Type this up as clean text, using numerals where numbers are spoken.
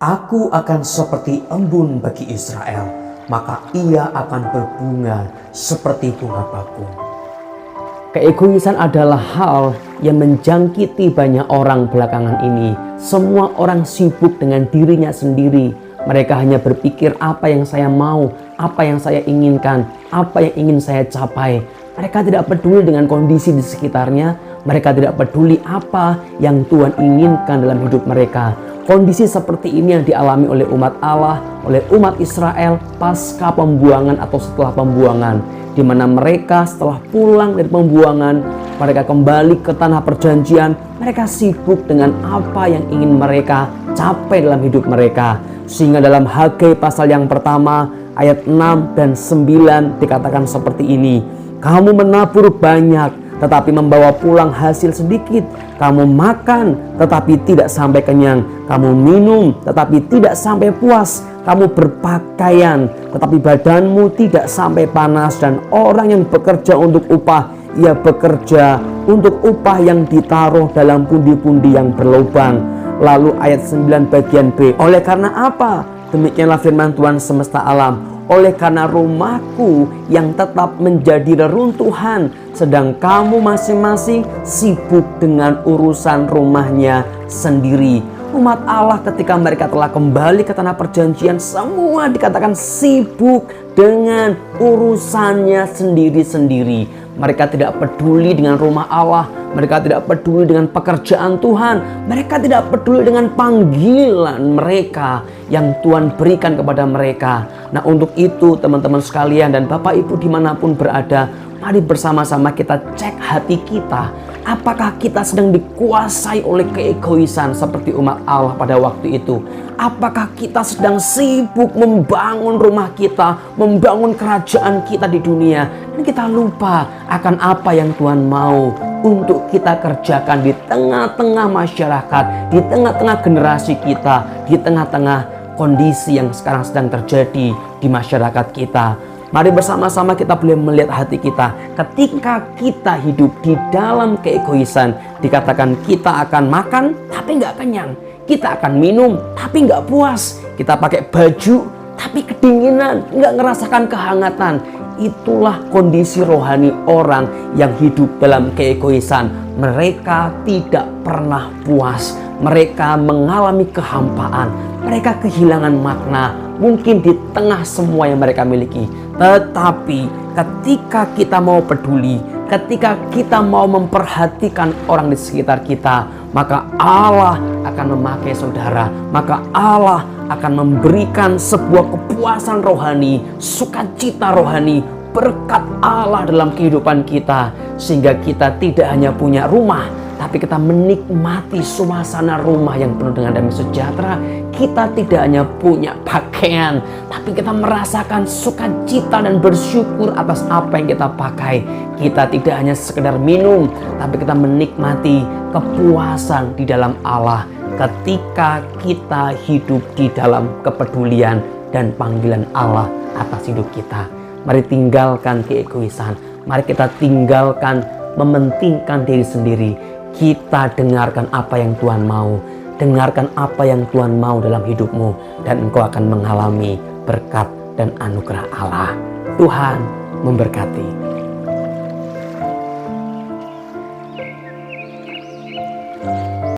Aku akan seperti embun bagi Israel, maka ia akan berbunga seperti bunga bakung. Keegoisan adalah hal yang menjangkiti banyak orang belakangan ini. Semua orang sibuk dengan dirinya sendiri. Mereka hanya berpikir apa yang saya mau, apa yang saya inginkan, apa yang ingin saya capai. Mereka tidak peduli dengan kondisi di sekitarnya. Mereka tidak peduli apa yang Tuhan inginkan dalam hidup mereka. Kondisi seperti ini yang dialami oleh umat Allah, oleh umat Israel pasca pembuangan atau setelah pembuangan, di mana mereka setelah pulang dari pembuangan, mereka kembali ke tanah perjanjian. Mereka sibuk dengan apa yang ingin mereka capai dalam hidup mereka. Sehingga dalam Hagai pasal yang pertama ayat 6 dan 9 dikatakan seperti ini. Kamu menabur banyak tetapi membawa pulang hasil sedikit. Kamu makan tetapi tidak sampai kenyang. Kamu minum tetapi tidak sampai puas. Kamu berpakaian tetapi badanmu tidak sampai panas. Dan orang yang bekerja untuk upah, ia bekerja untuk upah yang ditaruh dalam pundi-pundi yang berlubang. Lalu ayat 9 bagian B. Oleh karena apa? Demikianlah firman Tuhan semesta alam. Oleh karena rumahku yang tetap menjadi reruntuhan, sedang kamu masing-masing sibuk dengan urusan rumahnya sendiri. Umat Allah ketika mereka telah kembali ke tanah perjanjian, semua dikatakan sibuk dengan urusannya sendiri-sendiri. Mereka tidak peduli dengan rumah Allah. Mereka tidak peduli dengan pekerjaan Tuhan. Mereka tidak peduli dengan panggilan mereka yang Tuhan berikan kepada mereka. Nah, untuk itu teman-teman sekalian dan Bapak Ibu dimanapun berada, mari bersama-sama kita cek hati kita. Apakah kita sedang dikuasai oleh keegoisan seperti umat Allah pada waktu itu? Apakah kita sedang sibuk membangun rumah kita, membangun kerajaan kita di dunia, dan kita lupa akan apa yang Tuhan mau untuk kita kerjakan di tengah-tengah masyarakat, di tengah-tengah generasi kita, di tengah-tengah kondisi yang sekarang sedang terjadi di masyarakat kita. Mari bersama-sama kita boleh melihat hati kita. Ketika kita hidup di dalam keegoisan, dikatakan kita akan makan tapi nggak kenyang. Kita akan minum tapi nggak puas. Kita pakai baju tapi kedinginan, nggak ngerasakan kehangatan. Itulah kondisi rohani orang yang hidup dalam keegoisan. Mereka tidak pernah puas. Mereka mengalami kehampaan. Mereka kehilangan makna. Mungkin di tengah semua yang mereka miliki. Tetapi ketika kita mau peduli, ketika kita mau memperhatikan orang di sekitar kita, maka Allah akan memakai saudara. Maka Allah akan memberikan sebuah kepuasan rohani, sukacita rohani, berkat Allah dalam kehidupan kita. Sehingga kita tidak hanya punya rumah, tapi kita menikmati suasana rumah yang penuh dengan damai sejahtera. Kita tidak hanya punya pakaian, tapi kita merasakan sukacita dan bersyukur atas apa yang kita pakai. Kita tidak hanya sekedar minum, tapi kita menikmati kepuasan di dalam Allah ketika kita hidup di dalam kepedulian dan panggilan Allah atas hidup kita. Mari tinggalkan keegoisan. Mari kita tinggalkan mementingkan diri sendiri. Kita dengarkan apa yang Tuhan mau. Dengarkan apa yang Tuhan mau dalam hidupmu. Dan engkau akan mengalami berkat dan anugerah Allah. Tuhan memberkati.